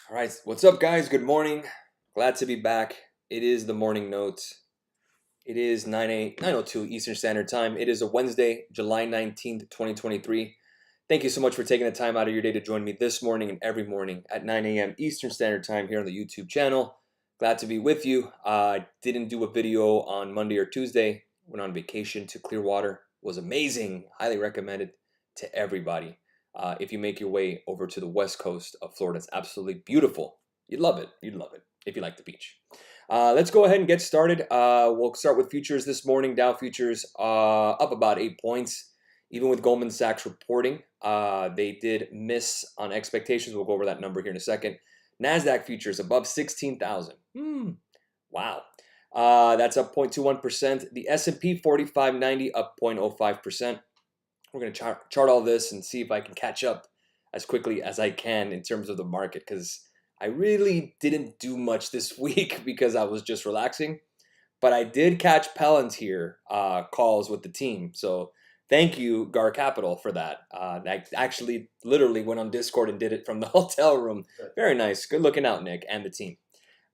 All right, what's up, guys? Good morning. Glad to be back. It is the morning note. It is 9:02 Eastern Standard Time. It is a Wednesday, July 19th, 2023. Thank you so much for taking the time out of your day to join me this morning and every morning at 9 a.m. Eastern Standard Time here on the YouTube channel. Glad to be with you. I didn't do a video on Monday or Tuesday. Went on vacation to Clearwater. Was amazing. Highly recommended to everybody. If you make your way over to the west coast of Florida, it's absolutely beautiful. You'd love it. You'd love it if you like the beach. Let's go ahead and get started. We'll start with futures this morning. Dow futures up about 8 points, even with Goldman Sachs reporting. They did miss on expectations. We'll go over that number here in a second. NASDAQ futures above 16,000. Wow. That's up 0.21%. The S&P 4590 up 0.05%. We're going to chart all this and see if I can catch up as quickly as I can in terms of the market, because I really didn't do much this week because I was just relaxing. But I did catch Palantir calls with the team. So thank you, Gar Capital, for that. I actually literally went on Discord and did it from the hotel room. Very nice. Good looking out, Nick, and the team.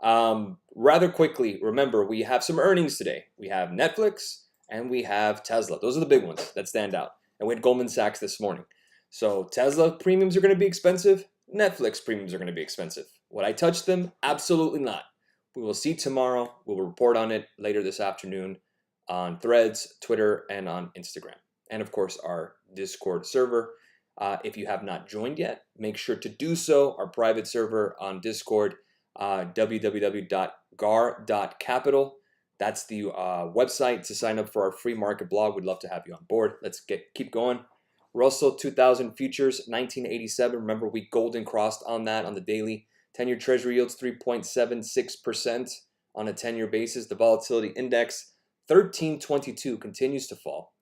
Rather quickly, remember, we have some earnings today. We have Netflix and we have Tesla. Those are the big ones that stand out. And we had Goldman Sachs this morning. So Tesla premiums are going to be expensive. Netflix premiums are going to be expensive. Would I touch them? Absolutely not. We will see tomorrow. We'll report on it later this afternoon on Threads, Twitter, and on Instagram. And of course, our Discord server. If you have not joined yet, make sure to do so. Our private server on Discord, www.gar.capital. That's the website to sign up for our free market blog. We'd love to have you on board. Let's keep going. Russell 2000 futures 1987. Remember, we golden crossed on that on the daily. 10-year treasury yields 3.76% on a 10-year basis. The volatility index 1322 continues to fall.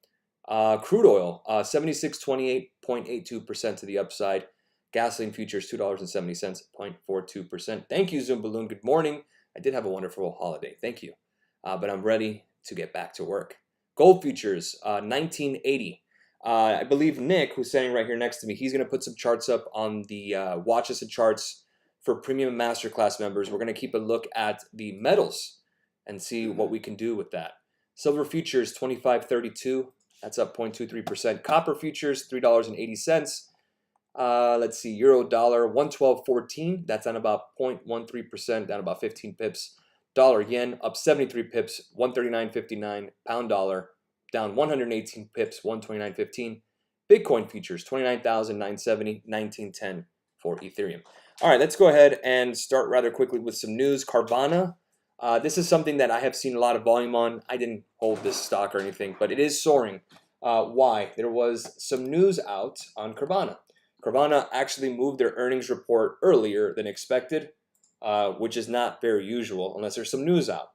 Crude oil 7628.82% to the upside. Gasoline futures $2.70, 0.42%. Thank you, Zoom Balloon. Good morning. I did have a wonderful holiday. Thank you. But I'm ready to get back to work. Gold futures 1980. I believe Nick, who's standing right here next to me, he's going to put some charts up on the watch us and charts for premium masterclass members. We're going to keep a look at the metals and see what we can do with that. Silver futures 25.32. That's up 0.23%. Copper futures $3.80. Let's see, euro dollar 112.14. That's down about 0.13%, down about 15 pips. Dollar yen up 73 pips, 139.59. Pound dollar down 118 pips, 129.15. Bitcoin futures 29,970, 1910 for Ethereum. All right, let's go ahead and start rather quickly with some news. Carvana. This is something that I have seen a lot of volume on. I didn't hold this stock or anything, but it is soaring. Why? There was some news out on Carvana. Carvana actually moved their earnings report earlier than expected, which is not very usual unless there's some news out.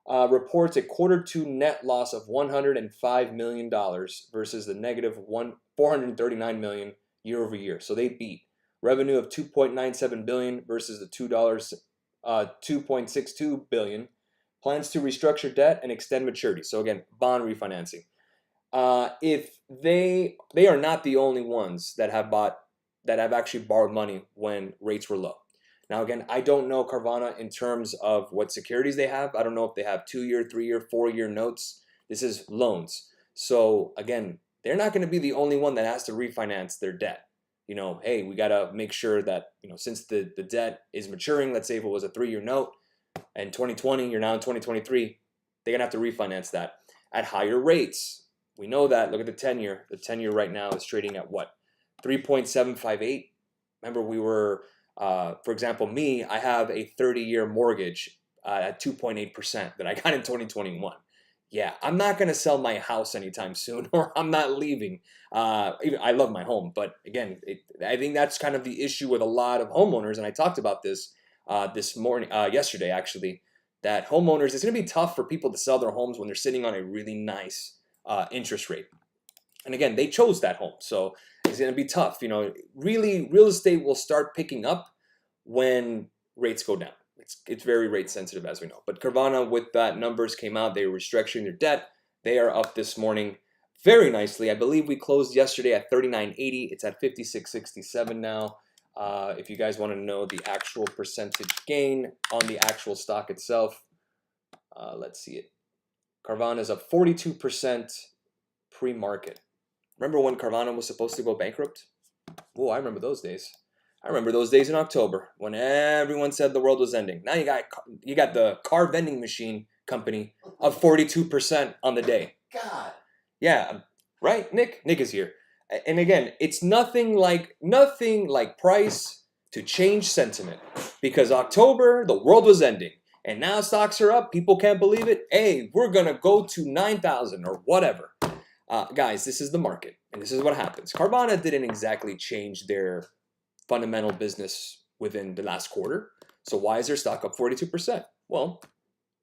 Reports a Q2 net loss of $105 million versus the negative $439 million year over year. So they beat. Revenue of $2.97 billion versus the $2.62 billion. Plans to restructure debt and extend maturity. So again, bond refinancing. If they are not the only ones that have actually borrowed money when rates were low. Now, again, I don't know Carvana in terms of what securities they have. I don't know if they have 2-year, 3-year, 4-year notes. This is loans. So again, they're not going to be the only one that has to refinance their debt. You know, hey, we got to make sure that, since the debt is maturing, let's say if it was a 3-year note in 2020, you're now in 2023, they're going to have to refinance that at higher rates. We know that. Look at the 10-year. The 10-year right now is trading at what? 3.758. Remember, we were... for example, I have a 30-year mortgage at 2.8% that I got in 2021. Yeah, I'm not going to sell my house anytime soon, or I'm not leaving. I love my home, but again, I think that's kind of the issue with a lot of homeowners, and I talked about this yesterday actually, that homeowners, it's going to be tough for people to sell their homes when they're sitting on a really nice interest rate. And again, they chose that home, so it's going to be tough. Really, real estate will start picking up when rates go down. It's very rate sensitive, as we know. But Carvana, with that numbers came out, they were restructuring their debt. They are up this morning very nicely. I believe we closed yesterday at 39.80. It's at 56.67 now. If you guys want to know the actual percentage gain on the actual stock itself, let's see it. Carvana is up 42% pre-market. Remember when Carvana was supposed to go bankrupt? Oh, I remember those days. I remember those days in October when everyone said the world was ending. Now you got the car vending machine company up 42% on the day. God. Yeah, right. Nick is here, and again, it's nothing like price to change sentiment, because October the world was ending, and now stocks are up. People can't believe it. Hey, we're gonna go to 9,000 or whatever. Guys, this is the market, and this is what happens. Carvana didn't exactly change their fundamental business within the last quarter. So why is their stock up 42%? Well,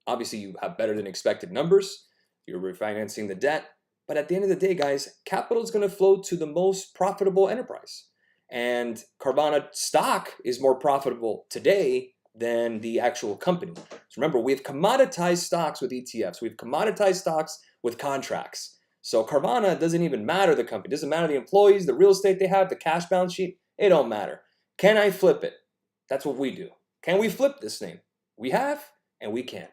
obviously you have better than expected numbers. You're refinancing the debt. But at the end of the day, guys, capital is going to flow to the most profitable enterprise. And Carvana stock is more profitable today than the actual company. So remember, we have commoditized stocks with ETFs. We've commoditized stocks with contracts. So Carvana doesn't even matter the company. It doesn't matter the employees, the real estate they have, the cash balance sheet. It don't matter. Can I flip it? That's what we do. Can we flip this thing? We have, and we can.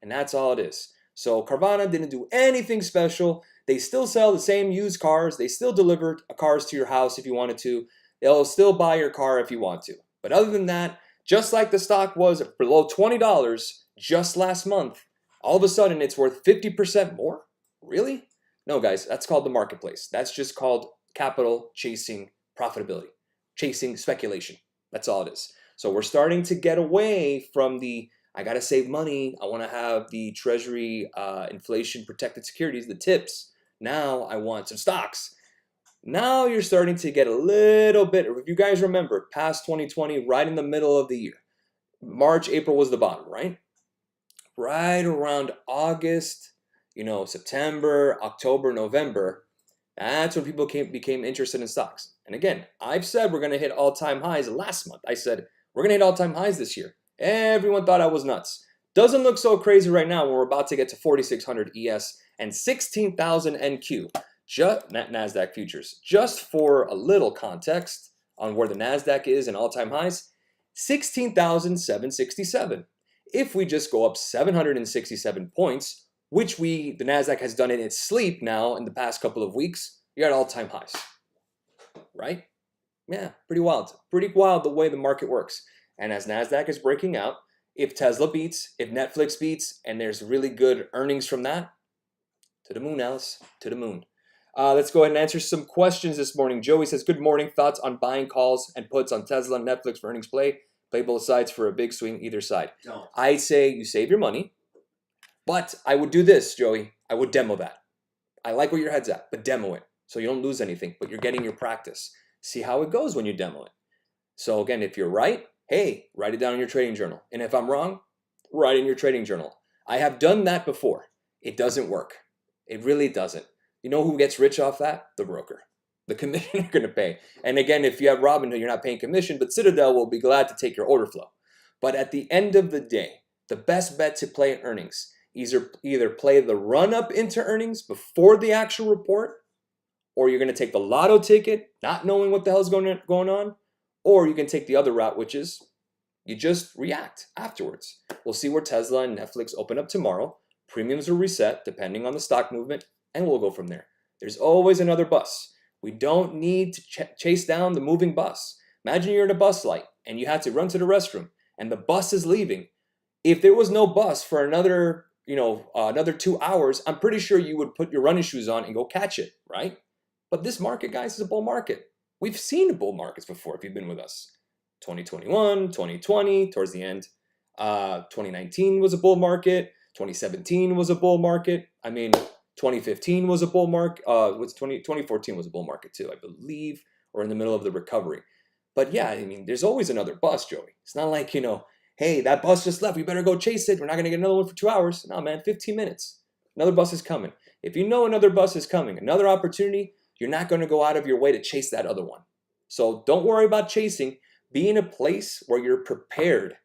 And that's all it is. So Carvana didn't do anything special. They still sell the same used cars. They still deliver cars to your house if you wanted to. They'll still buy your car if you want to. But other than that, just like the stock was below $20 just last month, all of a sudden it's worth 50% more? Really? No, guys, that's called the marketplace. That's just called capital chasing profitability, chasing speculation. That's all it is. So we're starting to get away from the I got to save money. I want to have the Treasury inflation protected securities, the TIPS. Now I want some stocks. Now you're starting to get a little bit, if you guys remember, past 2020, right in the middle of the year. March, April was the bottom, right? Right around August, September, October, November, that's when people became interested in stocks. And again, I've said we're going to hit all-time highs last month. I said we're going to hit all-time highs this year. Everyone thought I was nuts. Doesn't look so crazy right now when we're about to get to 4,600 ES and 16,000 NQ, just NASDAQ futures. Just for a little context on where the NASDAQ is in all-time highs, 16,767. If we just go up 767 points, which the NASDAQ has done in its sleep now in the past couple of weeks, you're at all-time highs, right? Yeah, pretty wild. Pretty wild the way the market works. And as NASDAQ is breaking out, if Tesla beats, if Netflix beats, and there's really good earnings from that, to the moon, Alice, to the moon. Let's go ahead and answer some questions this morning. Joey says, good morning. Thoughts on buying calls and puts on Tesla and Netflix for earnings play? Play both sides for a big swing either side. Don't. I say you save your money, but I would do this, Joey. I would demo that. I like where your head's at, but demo it so you don't lose anything, but you're getting your practice. See how it goes when you demo it. So again, if you're right, hey, write it down in your trading journal. And if I'm wrong, write in your trading journal. I have done that before. It doesn't work. It really doesn't. You know who gets rich off that? The broker. The commission you're going to pay. And again, if you have Robinhood, you're not paying commission, but Citadel will be glad to take your order flow. But at the end of the day, the best bet to play earnings, either play the run up into earnings before the actual report, or you're going to take the lotto ticket, not knowing what the hell is going on, or you can take the other route, which is you just react afterwards. We'll see where Tesla and Netflix open up tomorrow. Premiums will reset depending on the stock movement, and we'll go from there. There's always another bus. We don't need to chase down the moving bus. Imagine you're in a bus light and you had to run to the restroom and the bus is leaving. If there was no bus for another 2 hours, I'm pretty sure you would put your running shoes on and go catch it, right? But this market, guys, is a bull market. We've seen bull markets before if you've been with us. 2021, 2020, towards the end. 2019 was a bull market. 2017 was a bull market. 2015 was a bull market. 2014 was a bull market too, I believe, or in the middle of the recovery. But yeah, there's always another bus, Joey. It's not like, hey, that bus just left. We better go chase it. We're not going to get another one for 2 hours. No, man, 15 minutes. Another bus is coming. If you know another bus is coming, another opportunity, you're not going to go out of your way to chase that other one. So don't worry about chasing. Be in a place where you're prepared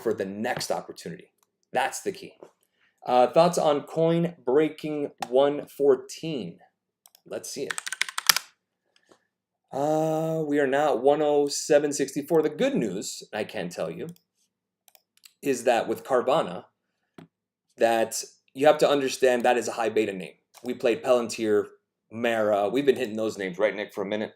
for the next opportunity. That's the key. Thoughts on coin breaking 114? Let's see it. We are now at 107.64. The good news, I can tell you, is that with Carvana, that you have to understand that is a high beta name. We played Palantir, Mara. We've been hitting those names, right, Nick, for a minute.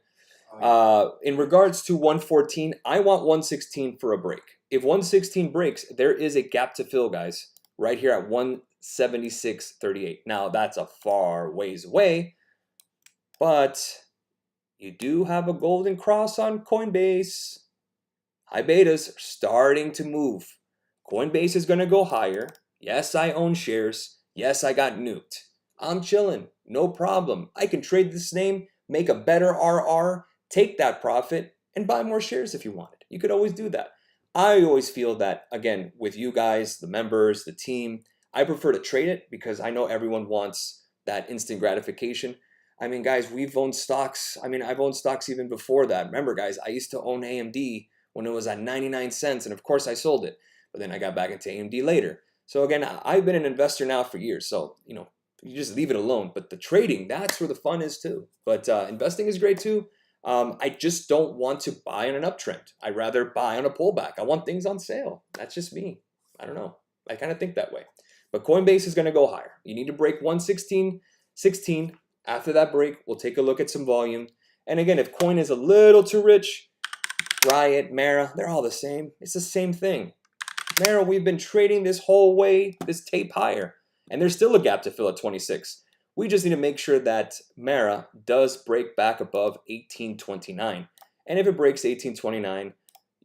In regards to 114, I want 116 for a break. If 116 breaks, there is a gap to fill, guys, right here at 176.38. Now, that's a far ways away, but you do have a golden cross on Coinbase. High betas are starting to move. Coinbase is going to go higher. Yes, I own shares. Yes, I got nuked. I'm chilling. No problem. I can trade this name, make a better RR, take that profit, and buy more shares if you wanted. You could always do that. I always feel that, again, with you guys, the members, the team, I prefer to trade it because I know everyone wants that instant gratification. I mean, guys, we've owned stocks. I mean, I've owned stocks even before that. Remember, guys, I used to own AMD when it was at 99 cents, and of course I sold it. But then I got back into AMD later. So again, I've been an investor now for years. So, you just leave it alone. But the trading, that's where the fun is too. But investing is great too. I just don't want to buy on an uptrend. I'd rather buy on a pullback. I want things on sale. That's just me. I don't know. I kind of think that way. But Coinbase is going to go higher. You need to break 116.16. After that break, we'll take a look at some volume. And again, if coin is a little too rich, Riot, Mara, they're all the same. It's the same thing. Mara, we've been trading this whole way, this tape higher. And there's still a gap to fill at 26. We just need to make sure that Mara does break back above 1829. And if it breaks 1829,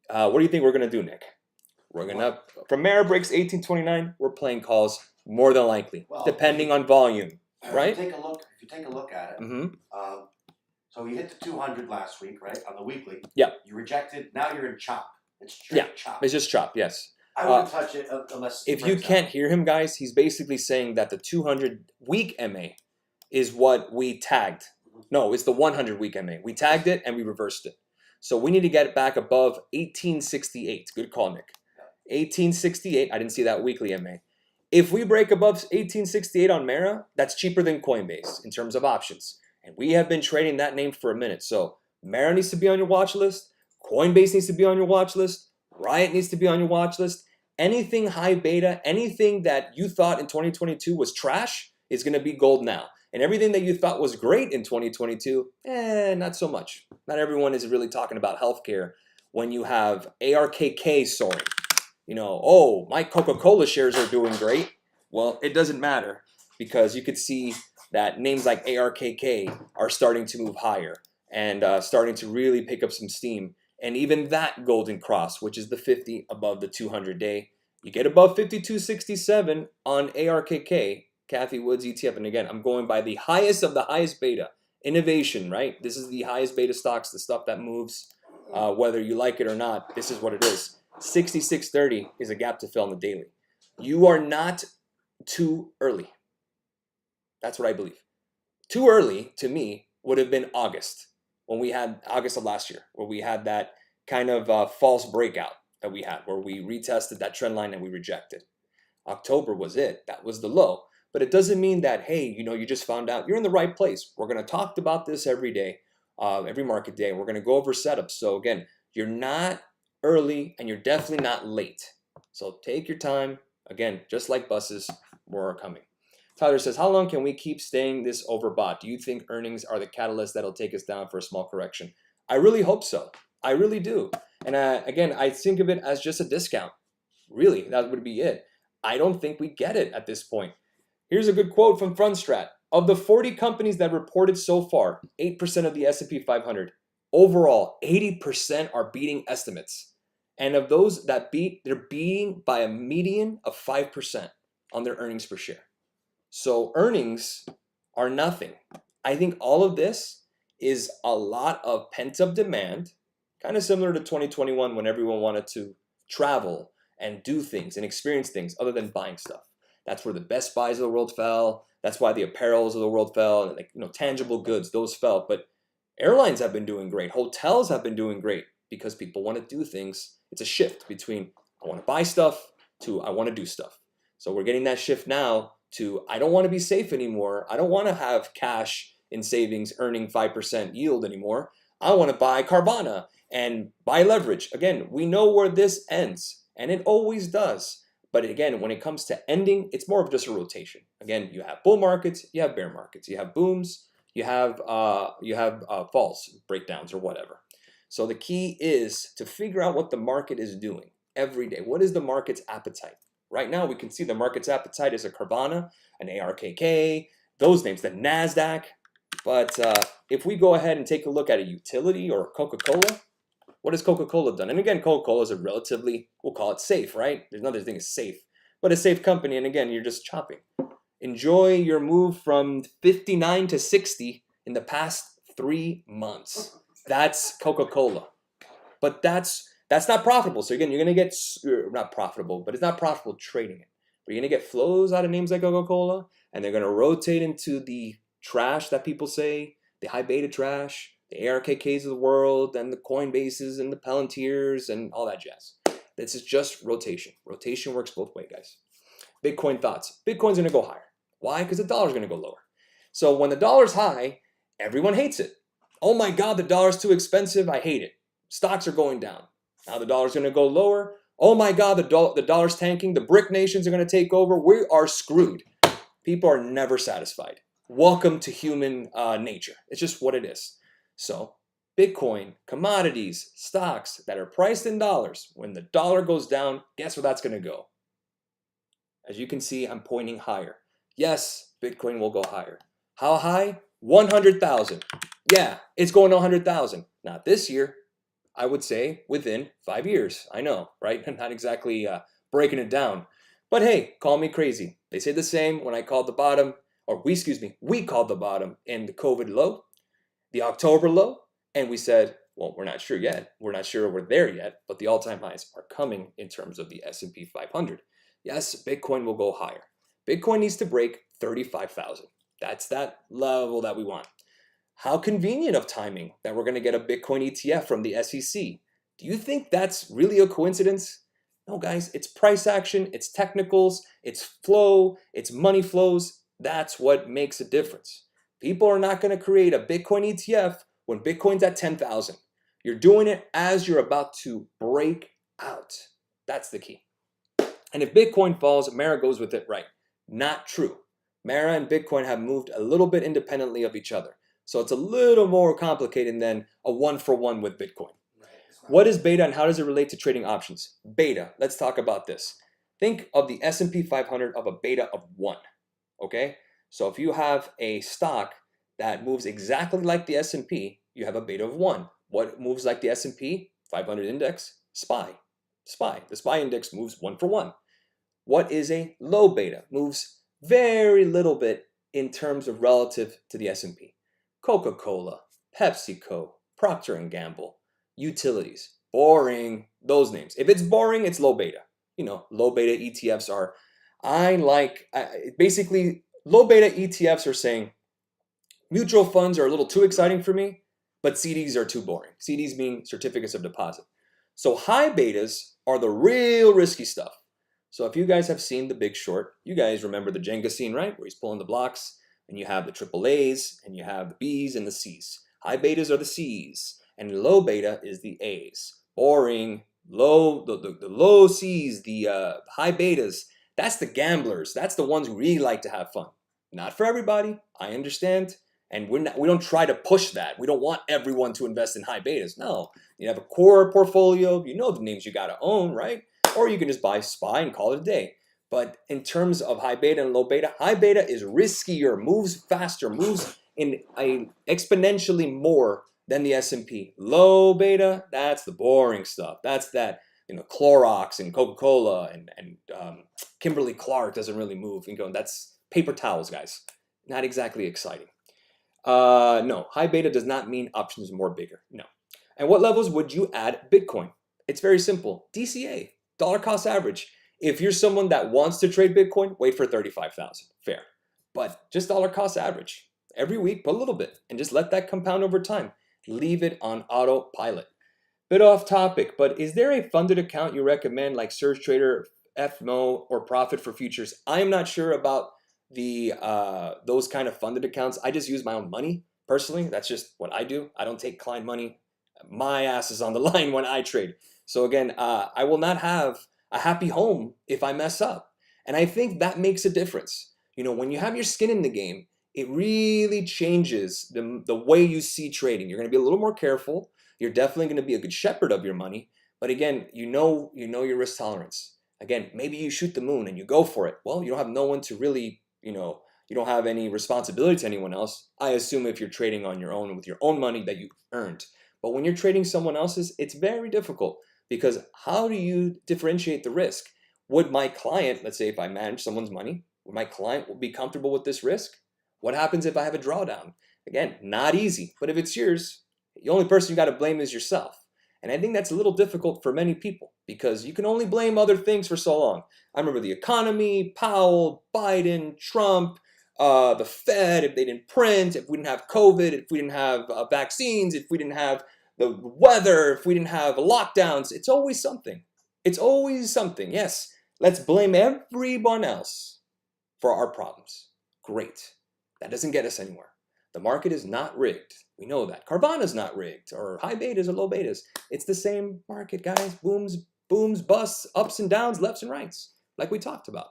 what do you think we're going to do, Nick? We're going to, from Mara breaks 1829, we're playing calls more than likely, depending on volume, right? If you take a look at it, so you hit the 200 last week, right, on the weekly. Yeah. You rejected, now you're in chop. It's chop. It's just chop, yes. I wouldn't touch it unless... If you can't hear him, guys, he's basically saying that the 200-week MA is what we tagged. No, it's the 100-week MA. We tagged it and we reversed it. So we need to get it back above 1868. Good call, Nick. 1868. I didn't see that weekly MA. If we break above 1868 on Mara, that's cheaper than Coinbase in terms of options. And we have been trading that name for a minute. So Mara needs to be on your watch list. Coinbase needs to be on your watch list. Riot needs to be on your watch list. Anything high beta, anything that you thought in 2022 was trash is going to be gold now. And everything that you thought was great in 2022, not so much. Not everyone is really talking about healthcare when you have ARKK soaring. Oh, my Coca-Cola shares are doing great. Well, it doesn't matter because you could see that names like ARKK are starting to move higher and starting to really pick up some steam. And even that golden cross, which is the 50 above the 200-day, you get above 52.67 on ARKK, Kathy Woods ETF. And again, I'm going by the highest of the highest beta. Innovation, right? This is the highest beta stocks, the stuff that moves, whether you like it or not. This is what it is. 66.30 is a gap to fill on the daily. You are not too early. That's what I believe. Too early, to me, would have been August. When we had August of last year, where we had that kind of false breakout that we had, where we retested that trend line and we rejected. October was it. That was the low. But it doesn't mean that, hey, you just found out you're in the right place. We're going to talk about this every day, every market day. We're going to go over setups. So again, you're not early and you're definitely not late. So take your time. Again, just like buses, more are coming. Tyler says, how long can we keep staying this overbought? Do you think earnings are the catalyst that'll take us down for a small correction? I really hope so. I really do. And again, I think of it as just a discount. Really, that would be it. I don't think we get it at this point. Here's a good quote from Fundstrat. Of the 40 companies that reported so far, 8% of the S&P 500. Overall, 80% are beating estimates. And of those that beat, they're beating by a median of 5% on their earnings per share. So earnings are nothing. I think all of this is a lot of pent-up demand, kind of similar to 2021 when everyone wanted to travel and do things and experience things other than buying stuff. That's where the Best Buys of the world fell. That's why the apparels of the world fell. And tangible goods, those fell. But airlines have been doing great. Hotels have been doing great because people want to do things. It's a shift between I want to buy stuff to I want to do stuff. So we're getting that shift now to I don't want to be safe anymore. I don't want to have cash in savings earning 5% yield anymore. I want to buy Carvana and buy leverage. Again, we know where this ends, and it always does. But again, when it comes to ending, it's more of just a rotation. Again, you have bull markets, you have bear markets, you have booms, you have falls, breakdowns, or whatever. So the key is to figure out what the market is doing every day. What is the market's appetite? Right now, we can see the market's appetite is a Carvana, an ARKK, those names, the NASDAQ. But if we go ahead and take a look at a utility or Coca-Cola, what has Coca-Cola done? And again, Coca-Cola is a relatively, we'll call it safe, right? There's another thing is safe, but a safe company. And again, you're just chopping. Enjoy your move from 59 to 60 in the past 3 months. That's Coca-Cola. But that's not profitable. So again, you're going to get, not profitable, but it's not profitable trading it. But you're going to get flows out of names like Coca-Cola, and they're going to rotate into the trash that people say, the high beta trash, the ARKKs of the world, and the Coinbases and the Palantirs and all that jazz. This is just rotation. Rotation works both ways, guys. Bitcoin thoughts. Bitcoin's going to go higher. Why? Because the dollar's going to go lower. So when the dollar's high, everyone hates it. Oh my God, the dollar's too expensive. I hate it. Stocks are going down. Now the dollar's going to go lower. Oh my God, the dollar's tanking. The BRIC nations are going to take over. We are screwed. People are never satisfied. Welcome to human nature. It's just what it is. So Bitcoin, commodities, stocks that are priced in dollars, when the dollar goes down, guess where that's going to go? As you can see, I'm pointing higher. Yes, Bitcoin will go higher. How high? 100,000. Yeah, it's going to 100,000. Not this year. I would say within 5 years. I know, right? I'm not exactly breaking it down. But hey, call me crazy. They say the same when I called the bottom, or we called the bottom in the COVID low, the October low, and we said, well, we're not sure yet. We're not sure we're there yet, but the all-time highs are coming in terms of the S&P 500. Yes, Bitcoin will go higher. Bitcoin needs to break 35,000. That's that level that we want. How convenient of timing that we're going to get a Bitcoin ETF from the SEC. Do you think that's really a coincidence? No, guys, it's price action, it's technicals, it's flow, it's money flows. That's what makes a difference. People are not going to create a Bitcoin ETF when Bitcoin's at 10,000. You're doing it as you're about to break out. That's the key. And if Bitcoin falls, Mara goes with it, right? Not true. Mara and Bitcoin have moved a little bit independently of each other. So it's a little more complicated than a one-for-one with Bitcoin. What is beta and how does it relate to trading options? Beta, let's talk about this. Think of the S&P 500 of a beta of 1, okay? So if you have a stock that moves exactly like the S&P, you have a beta of 1. What moves like the S&P 500 index? SPY. The SPY index moves 1 for 1. What is a low beta? Moves very little bit in terms of relative to the S&P. Coca-Cola, PepsiCo, Procter & Gamble, utilities. Boring, those names. If it's boring, it's low beta. You know, low beta ETFs are, basically, low beta ETFs are saying, mutual funds are a little too exciting for me, but CDs are too boring. CDs mean certificates of deposit. So high betas are the real risky stuff. So if you guys have seen The Big Short, you guys remember the Jenga scene, right? Where he's pulling the blocks, and you have the triple A's, and you have the B's and the C's. High betas are the C's, and low beta is the A's. Boring, low, the low C's, the high betas, that's the gamblers. That's the ones who really like to have fun. Not for everybody, I understand. And we don't try to push that. We don't want everyone to invest in high betas. No, you have a core portfolio. You know the names you got to own, right? Or you can just buy SPY and call it a day. But in terms of high beta and low beta is riskier, moves faster, moves in exponentially more than the S&P. Low beta, that's the boring stuff. That's that, Clorox and Coca-Cola and Kimberly-Clark doesn't really move. That's paper towels, guys. Not exactly exciting. No, high beta does not mean options more bigger. No. And what levels would you add Bitcoin? It's very simple. DCA, dollar cost average. If you're someone that wants to trade Bitcoin, wait for 35,000. Fair. But just dollar cost average. Every week, put a little bit and just let that compound over time. Leave it on autopilot. Bit off topic, but is there a funded account you recommend like Surge Trader, FMO, or Profit for Futures? I am not sure about the those kind of funded accounts. I just use my own money Personally, that's just what I do. I don't take client money. My ass is on the line when I trade. So again, I will not have a happy home if I mess up. And I think that makes a difference. You know, when you have your skin in the game, it really changes the way you see trading. You're going to be a little more careful. You're definitely going to be a good shepherd of your money. But again, you know your risk tolerance. Again, maybe you shoot the moon and you go for it. Well, you don't have no one to really, you don't have any responsibility to anyone else. I assume if you're trading on your own with your own money that you earned. But when you're trading someone else's, it's very difficult because how do you differentiate the risk? Would my client, let's say if I manage someone's money, would my client be comfortable with this risk? What happens if I have a drawdown? Again, not easy, but if it's yours, the only person you got to blame is yourself. And I think that's a little difficult for many people because you can only blame other things for so long. I remember the economy, Powell, Biden, Trump, the Fed, if they didn't print, if we didn't have COVID, if we didn't have vaccines, if we didn't have the weather, if we didn't have lockdowns. It's always something. It's always something. Yes, let's blame everyone else for our problems. Great. That doesn't get us anywhere. The market is not rigged. We know that. Carvana's not rigged, or high betas or low betas. It's the same market, guys. Booms, busts, ups and downs, lefts and rights, like we talked about.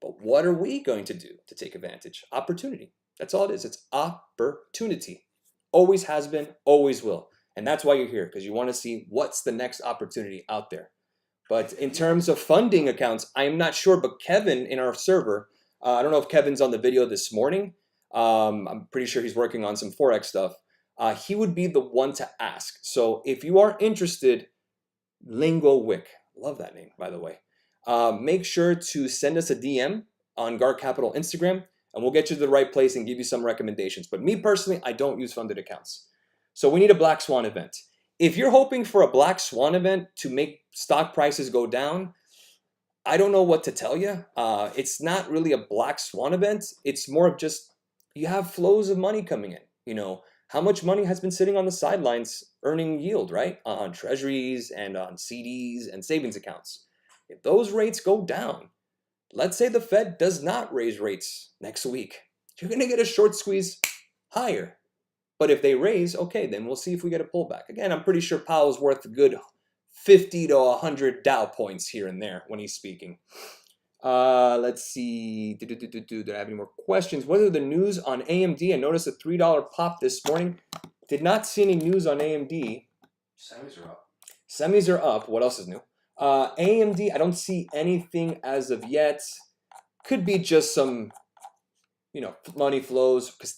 But what are we going to do to take advantage? Opportunity. That's all it is. It's opportunity. Always has been, always will. And that's why you're here, because you want to see what's the next opportunity out there. But in terms of funding accounts, I'm not sure, but Kevin in our server, I don't know if Kevin's on the video this morning. I'm pretty sure he's working on some Forex stuff. He would be the one to ask. So if you are interested, Lingo Wick, love that name, by the way. Make sure to send us a DM on Guard Capital Instagram, and we'll get you to the right place and give you some recommendations. But me personally, I don't use funded accounts. So we need a black swan event. If you're hoping for a black swan event to make stock prices go down, I don't know what to tell you. It's not really a black swan event. It's more of just you have flows of money coming in. You know, how much money has been sitting on the sidelines earning yield, right? On treasuries and on CDs and savings accounts. If those rates go down, let's say the Fed does not raise rates next week, you're going to get a short squeeze higher. But if they raise, okay, then we'll see if we get a pullback. Again, I'm pretty sure Powell's worth a good 50 to 100 Dow points here and there when he's speaking. Let's see. Do I have any more questions? What are the news on AMD? I noticed a $3 pop this morning. Did not see any news on AMD. Semis are up. Semis are up. What else is new? AMD, I don't see anything as of yet. Could be just some, money flows. Because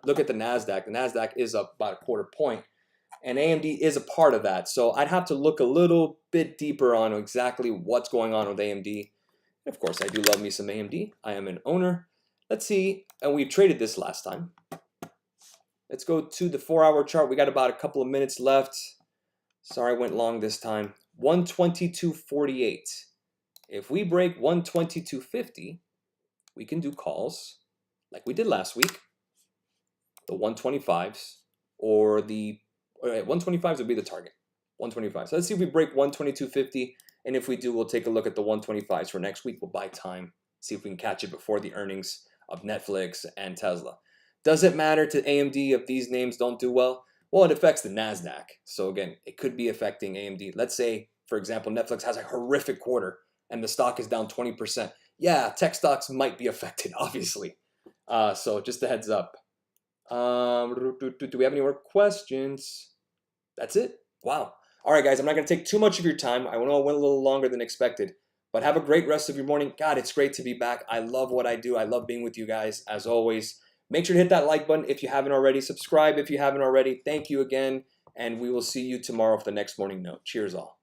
look at the NASDAQ. The NASDAQ is up about a quarter point. And AMD is a part of that. So I'd have to look a little bit deeper on exactly what's going on with AMD. Of course, I do love me some AMD. I am an owner. Let's see. And we traded this last time. Let's go to the 4-hour chart. We got about a couple of minutes left. Sorry, I went long this time. 122.48. If we break 122.50, we can do calls like we did last week. The 125s or the 125s would be the target. 125. So let's see if we break 122.50. And if we do, we'll take a look at the 125s for next week. We'll buy time, see if we can catch it before the earnings of Netflix and Tesla. Does it matter to AMD if these names don't do well? Well, it affects the NASDAQ. So again, it could be affecting AMD. Let's say, for example, Netflix has a horrific quarter and the stock is down 20%. Yeah, tech stocks might be affected, obviously. So just a heads up. Do we have any more questions? That's it. Wow. All right, guys, I'm not going to take too much of your time. I know I went a little longer than expected, but have a great rest of your morning. God, it's great to be back. I love what I do. I love being with you guys, as always. Make sure to hit that like button if you haven't already. Subscribe if you haven't already. Thank you again, and we will see you tomorrow for the next morning note. Cheers all.